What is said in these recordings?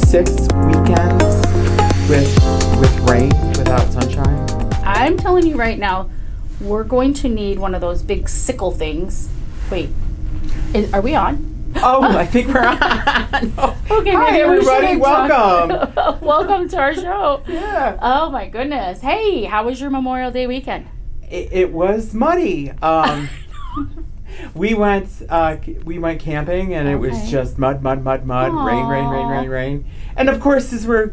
6 weekends with rain without sunshine? I'm telling you right now, we're going to need one of those big sickle things. Wait, are we on? Oh, I think we're on. Okay, hi, everybody. Welcome. Welcome to our show. Yeah. Oh, my goodness. Hey, how was your Memorial Day weekend? It was muddy. We went camping, and it was just mud, Aww. rain. And of course, as we're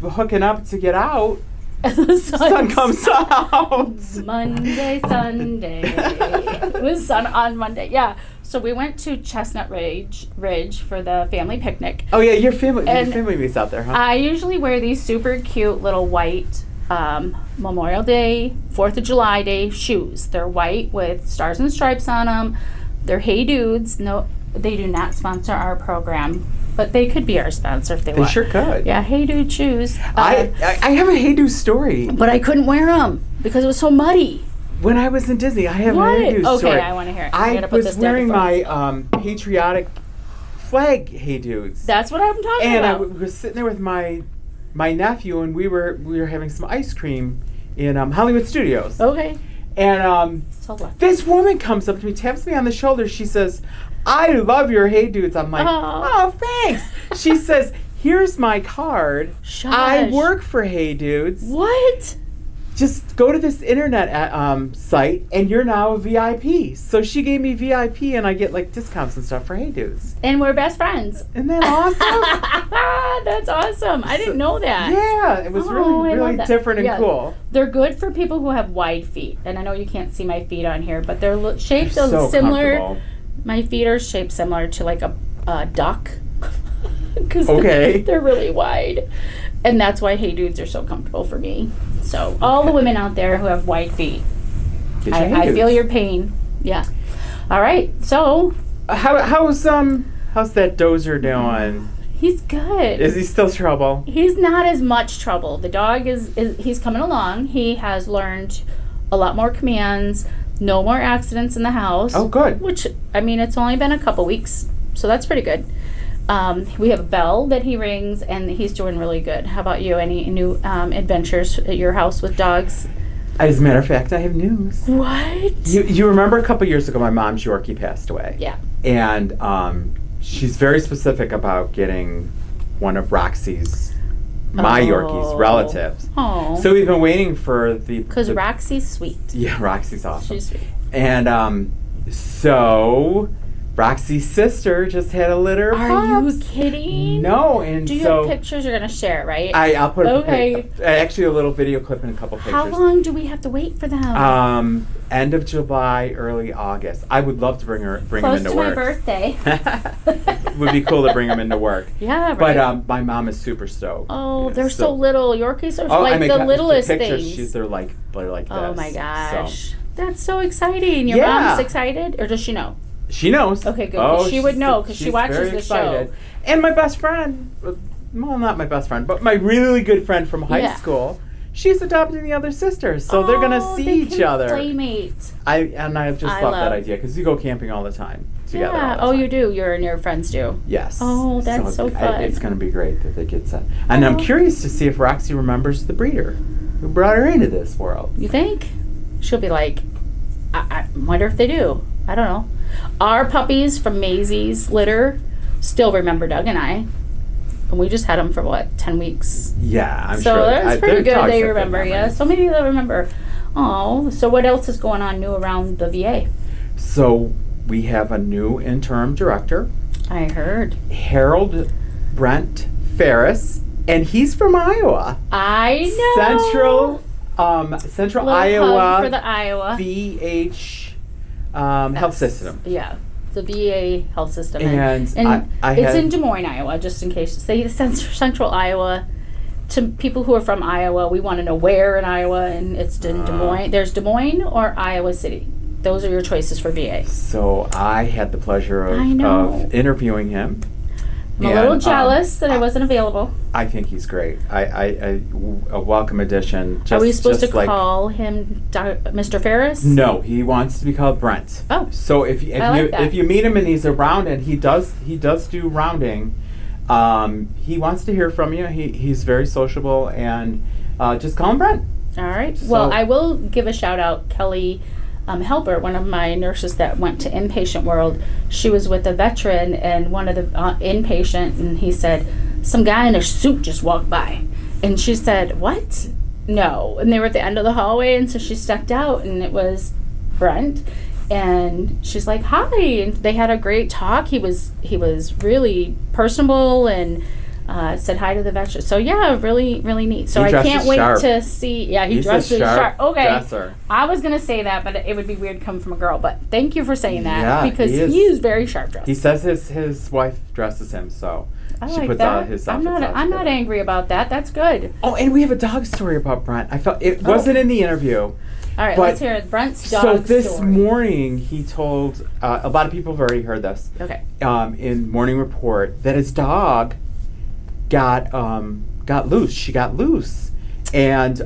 hooking up to get out, The sun comes out. Monday, Sunday. It was sun on Monday. Yeah. So we went to Chestnut Ridge for the family picnic. Oh yeah, your family meets out there, huh? I usually wear these super cute little white Memorial Day, 4th of July Day shoes. They're white with stars and stripes on them. They're Hey Dudes. No, they do not sponsor our program, but they could be our sponsor if they want. They sure could. Yeah, Hey Dude shoes. I have a Hey Dude story. But I couldn't wear them because it was so muddy. When I was in Disney, I have What? a Hey Dude Okay, story. I want to hear it. I was wearing my patriotic flag Hey Dudes. That's what I'm talking And I about. was sitting there with my nephew, and we were having some ice cream in Hollywood Studios. Okay. And So lucky. this woman comes up to me, taps me on the shoulder. She says, "I love your Hey Dudes." I'm like, "Oh, thanks." She says, "Here's my card. I Shush. work for Hey Dudes. What? Just go to this internet site, and you're now a VIP." So she gave me VIP, and I get like discounts and stuff for Hey Dudes. And we're best friends. Isn't that awesome? That's awesome. I didn't know that. Yeah, it was I really love that. different and Yeah. cool. They're good for people who have wide feet. And I know you can't see my feet on here, but they're shaped They're so similar. comfortable. My feet are shaped similar to like a duck. Because Okay. they're really wide. And that's why Hey Dudes are so comfortable for me. So all the women out there who have wide feet, Get your Hey I Dudes. feel your pain. Yeah. All right. So How's that dozer doing? he's good. Is he still trouble? He's not as much trouble. The dog he's coming along. He has learned a lot more commands. No more accidents in the house. Oh, good. Which, I mean, it's only been a couple weeks, so that's pretty good. We have a bell that he rings, and he's doing really good. How about you? Any new adventures at your house with dogs? As a matter of fact, I have news. What? You remember a couple years ago, my mom's Yorkie passed away. Yeah. And she's very specific about getting one of Roxy's, my Yorkie's relatives. Oh. So we've been waiting for the... Because Roxy's sweet. Yeah, Roxy's awesome. She's sweet. And so Roxy's sister just had a litter of Are you pups. kidding? No, and Do you so... have pictures you're going to share, right? I'll put Okay. actually a little video clip and a couple pictures. How long do we have to wait for them? End of July, early August. I would love to bring them Close into to work. my birthday. Would be cool to bring them into work. Yeah, right. But my mom is super stoked. Oh, Yeah, they're so little. Yorkies are I like mean, the littlest the pictures, things. They're like this. Oh my gosh. So. That's so exciting. Your Yeah. mom's excited? Or does she know? She knows. Okay, good, 'cause she would she's- know, 'cause she she's watches very the excited. show. And my best friend, well, not my best friend, but my really good friend from high Yeah. school, she's adopting the other sister, so they're gonna see they each can other. Playmate. I just I love that love- idea because you go camping all the time together. Yeah. all the Oh, time. you do. You and your friends do. Yes. Oh, that's so fun. It's going to be great that they get that. And I'm curious to see if Roxy remembers the breeder who brought her into this world. You think? She'll be like, I wonder if they do. I don't know. Our puppies from Maisie's litter still remember Doug and I. And we just had them for, 10 weeks? Yeah, I'm So sure. that's pretty their good. dogs They have good remember, yeah. memories. So many that remember. Oh, so what else is going on new around the VA? So we have a new interim director, I heard. Harold Brent Pharis, and he's from Iowa. I know. Central Little hug Iowa for the Iowa. VH health system. Yeah, the VA health system. And I it's had- in Des Moines, Iowa, just in case. Say Central Iowa. To people who are from Iowa, we want to know where in Iowa, and it's in Des Moines. There's Des Moines or Iowa City. Those are your choices for VA. So I had the pleasure I know. of interviewing him. I'm a little jealous that I wasn't available. I think he's great. A welcome addition. Are we supposed to just like- call him Mr. Ferris? No, he wants to be called Brent. Oh. So if I like that. you meet him and he's around, and he does do rounding, He wants to hear from you. He's very sociable, and just call him Brent. All right. So- Well, I will give a shout out, Kelly Helper, one of my nurses that went to inpatient world. She was with a veteran and one of the inpatient, and he said, some guy in a suit just walked by. And she said, what? No. And they were at the end of the hallway, and so she stepped out, and it was Brent. And she's like, hi. And they had a great talk. He was really personable and said hi to the veteran. So yeah, really, really neat. So I can't wait to see. Yeah, he dresses sharp. Okay. Dresser. I was going to say that, but it would be weird coming from a girl. But thank you for saying that, Yeah, because he is very sharp dressed. He says his wife dresses him, so I she like puts that. his I'm outfits out not together. angry about that. That's good. Oh, and we have a dog story about Brent. I felt it wasn't in the interview. All right, But- let's hear it. Brent's dog So this story. morning he told a lot of people have already heard this. Okay. In Morning Report that his dog got loose. She got loose, and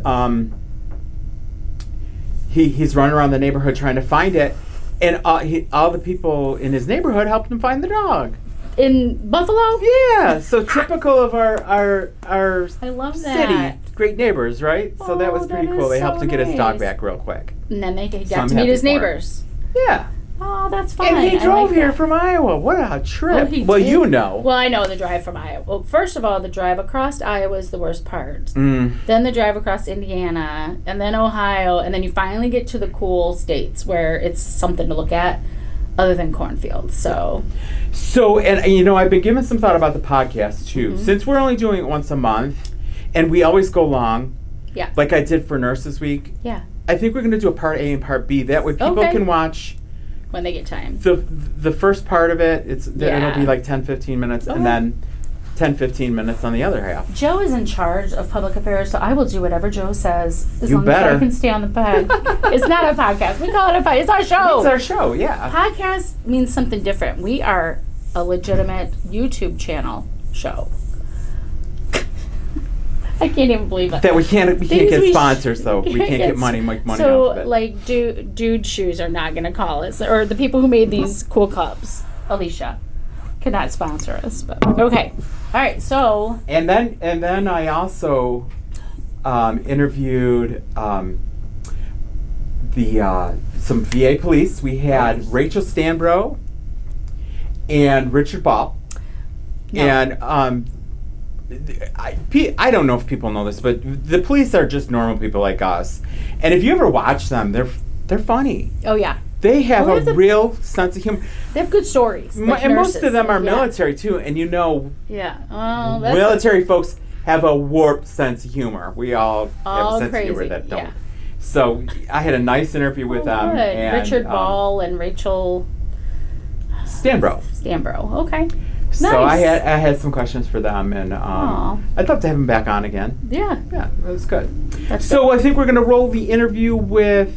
he's running around the neighborhood trying to find it, and all the people in his neighborhood helped him find the dog. In Buffalo? Yeah, so typical of our I love that. city, great neighbors, right? So that Oh, was pretty that cool. is They helped so him get his dog nice. back real quick. And then they So got I'm to meet happy his for him. neighbors. Yeah. Oh, that's fun. And he I drove like here that. from Iowa. What a trip. he Well, did. you know. Well, I know the drive from Iowa. Well, first of all, the drive across Iowa is the worst part. Mm. Then the drive across Indiana, and then Ohio, and then you finally get to the cool states where it's something to look at other than cornfields. So, So, and you know, I've been giving some thought about the podcast too. Mhm. Since we're only doing it once a month, and we always go long, yeah. like I did for Nurses Week, Yeah. I think we're going to do a part A and part B. That way people Okay. can watch When they get time. the first part of it. It'll Yeah. be like 10-15 minutes, Okay. and then 10-15 minutes on the other half. Joe is in charge of public affairs, so I will do whatever Joe says as You long better. as I can stay on the pod. It's not a podcast. We call it a podcast. It's our show. It's our show, yeah. Podcast means something different. We are a legitimate YouTube channel show. I can't even believe it. That we can't Things get we sponsors though. We can't get money, make money so, off of it. like, Dude Shoes are not going to call us, or the people who made these cool cups. Alicia could not sponsor us, but okay. All right, so And then I also interviewed some VA police. We had Rachel Stanbro and Richard Ball. No. And I don't know if people know this, but the police are just normal people like us. And if you ever watch them, they're funny. oh yeah, They have Well, a they have real sense of humor. they have good stories. Like And most nurses. of them are Yeah. military too. And you know, Yeah. Oh, that's military folks have a warped sense of humor. We all have all a sense crazy. of humor that don't. Yeah. So I had a nice interview with them. Good. And, Richard Ball and Rachel Stanbro. Stanbro. Okay. So Nice. I had some questions for them, and Aw. I'd love to have them back on again. Yeah. Yeah, it was good. That's So I think we're going to roll the interview with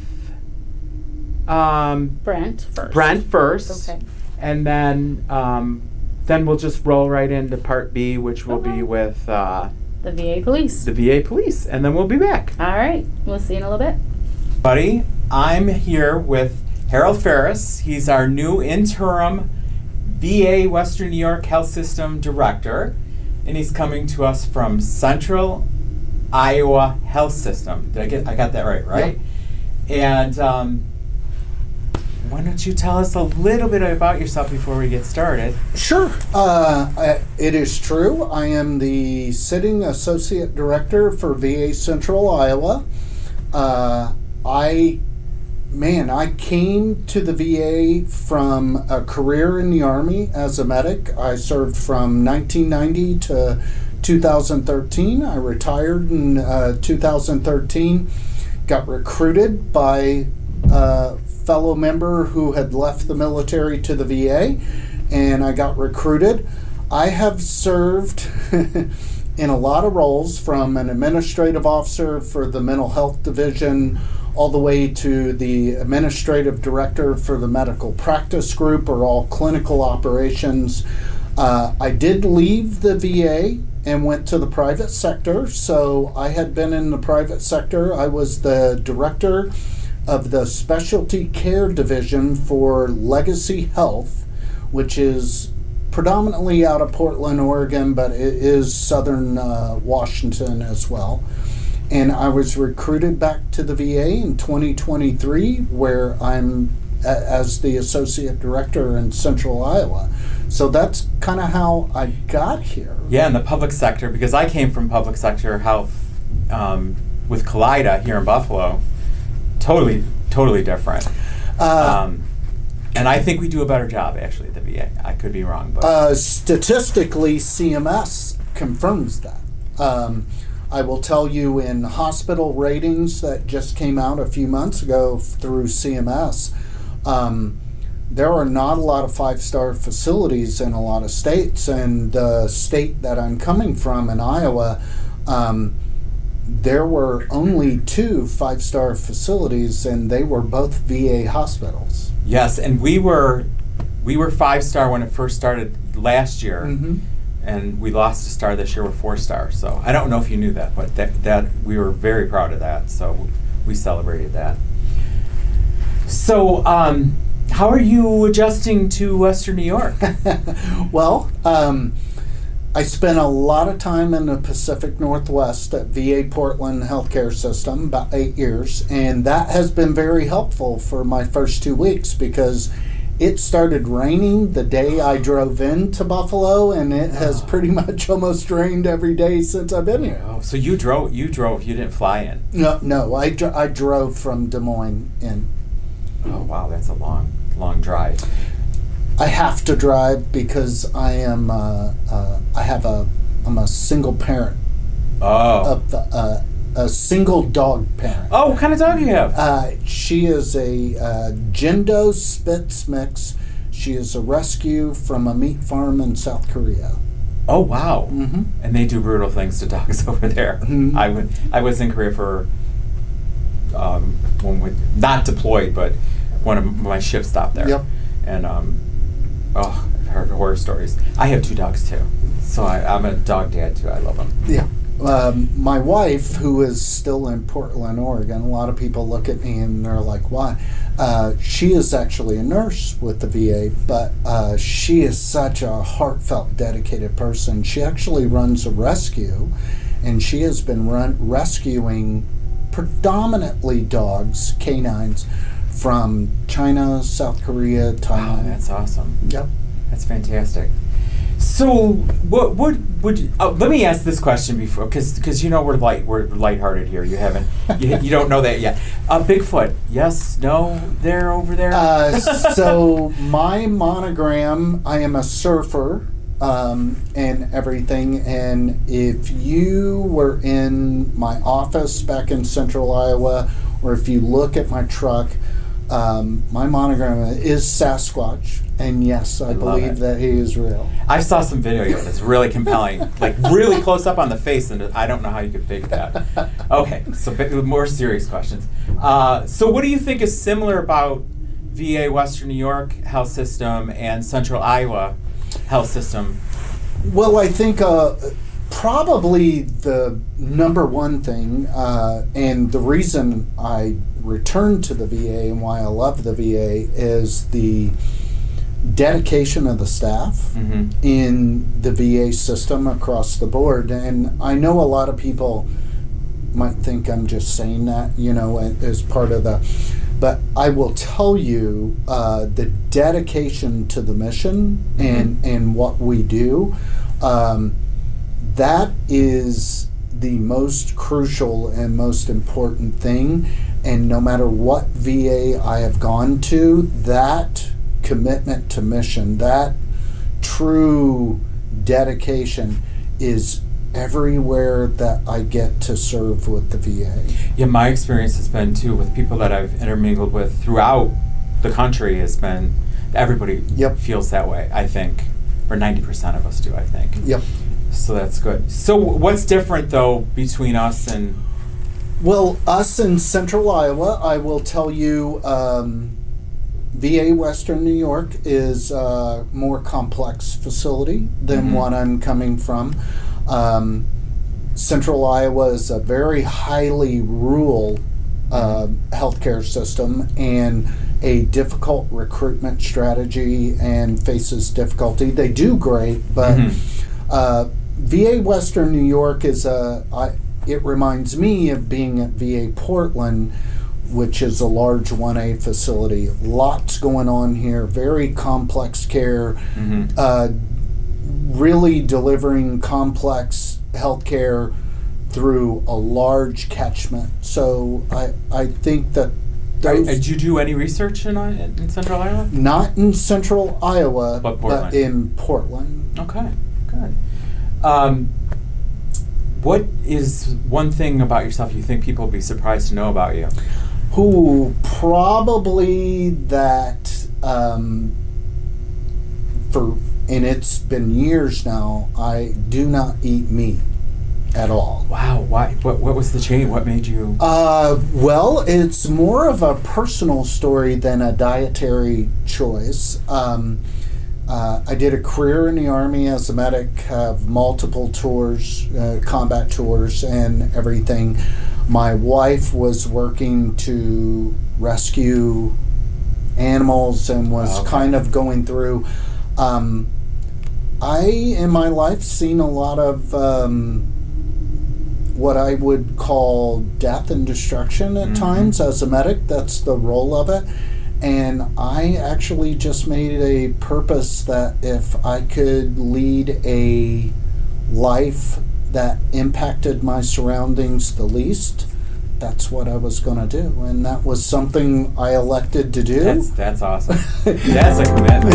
Brent first. Brent first. Okay. And then we'll just roll right into part B, which will Okay. be with The VA police. the VA police, and then we'll be back. All right. We'll see you in a little bit. Buddy, I'm here with Harold Pharis. He's our new interim VA Western New York Health System Director, and he's coming to us from Central Iowa Health System. I got that right? And why don't you tell us a little bit about yourself before we get started? Sure. It is true. I am the sitting associate director for VA Central Iowa. I came to the VA from a career in the Army as a medic. I served from 1990 to 2013. I retired in 2013. Got recruited by a fellow member who had left the military to the VA, and I got recruited. I have served in a lot of roles, from an administrative officer for the mental health division all the way to the administrative director for the medical practice group, or all clinical operations. I did leave the VA and went to the private sector. So I had been in the private sector. I was the director of the specialty care division for Legacy Health, which is predominantly out of Portland, Oregon, but it is southern Washington as well. And I was recruited back to the VA in 2023, where I'm as the associate director in Central Iowa. So that's kind of how I got here. Yeah, in the public sector, because I came from public sector health with Kaleida here in Buffalo. Totally different. And I think we do a better job, actually, at the VA. I could be wrong, but statistically, CMS confirms that. I will tell you, in hospital ratings that just came out a few months ago through CMS, there are not a lot of 5-star facilities in a lot of states. And the state that I'm coming from, in Iowa, there were only 2 5-star facilities, and they were both VA hospitals. yes, and we were 5-star when it first started last year. Mm-hmm. And we lost a star this year. We're 4-star. So I don't know if you knew that, but that we were very proud of that. So we celebrated that. So how are you adjusting to Western New York? Well, I spent a lot of time in the Pacific Northwest at VA Portland Healthcare System, about 8 years, and that has been very helpful for my first 2 weeks, because it started raining the day I drove into Buffalo, and it has pretty much almost rained every day since I've been here. Oh, so you drove. You didn't fly in. No, I drove from Des Moines in. Oh wow, that's a long drive. I have to drive because I am I'm a single parent. Oh. A single dog parent. Oh, what kind of dog do you have? She is a Jindo Spitz mix. She is a rescue from a meat farm in South Korea. Oh wow. Mm-hmm. And they do brutal things to dogs over there. Mm-hmm. I was in Korea for not deployed, but one of my ships stopped there. Yep. And I've heard horror stories. I have 2 dogs too, so I'm a dog dad too. I love them. Yeah. My wife, who is still in Portland, Oregon, a lot of people look at me and they're like, why? She is actually a nurse with the VA, but she is such a heartfelt, dedicated person. She actually runs a rescue, and she has been rescuing predominantly dogs, canines, from China, South Korea, Thailand. Oh, that's awesome. Yep. That's fantastic. So, what would you, let me ask this question before, because you know we're lighthearted here. You haven't you don't know that yet. Bigfoot, yes, no, there, over there. So my monogram, I am a surfer, and everything. And if you were in my office back in Central Iowa, or if you look at my truck, my monogram is Sasquatch. And yes, I believe that he is real. I saw some video of it. It's really compelling, like really close up on the face, and I don't know how you could fake that. Okay, so more serious questions. So what do you think is similar about VA Western New York health system and Central Iowa health system? Well, I think probably the number one thing, and the reason I returned to the VA and why I love the VA, is the dedication of the staff in the VA system across the board. And I know a lot of people might think I'm just saying that, as part of the, but I will tell you the dedication to the mission and what we do, that is the most crucial and most important thing. And no matter what VA I have gone to, that commitment to mission, that true dedication is everywhere that I get to serve with the VA. Yeah, my experience has been too with people that I've intermingled with throughout the country has been everybody feels that way, I think, or 90% of us do, I think. Yep. So that's good. So what's different though between us and? Well, us in Central Iowa, I will tell you, VA Western New York is a more complex facility than what I'm coming from. Central Iowa is a very highly rural healthcare system and a difficult recruitment strategy and faces difficulty. They do great, but VA Western New York it reminds me of being at VA Portland, which is a large 1A facility. Lots going on here, very complex care, really delivering complex healthcare through a large catchment. So I think that did you do any research in Central Iowa? Not in Central Iowa, but in Portland. Okay, good. What is one thing about yourself you think people will be surprised to know about you? Probably that and it's been years now, I do not eat meat at all. Wow, why? What was the change? What made you? Well, it's more of a personal story than a dietary choice. I did a career in the Army as a medic, have multiple tours, combat tours and everything. My wife was working to rescue animals and was kind of going through. I, in my life, seen a lot of what I would call death and destruction at times as a medic. That's the role of it. And I actually just made a purpose that if I could lead a life that impacted my surroundings the least, that's what I was going to do. And that was something I elected to do. That's awesome. That's a commitment.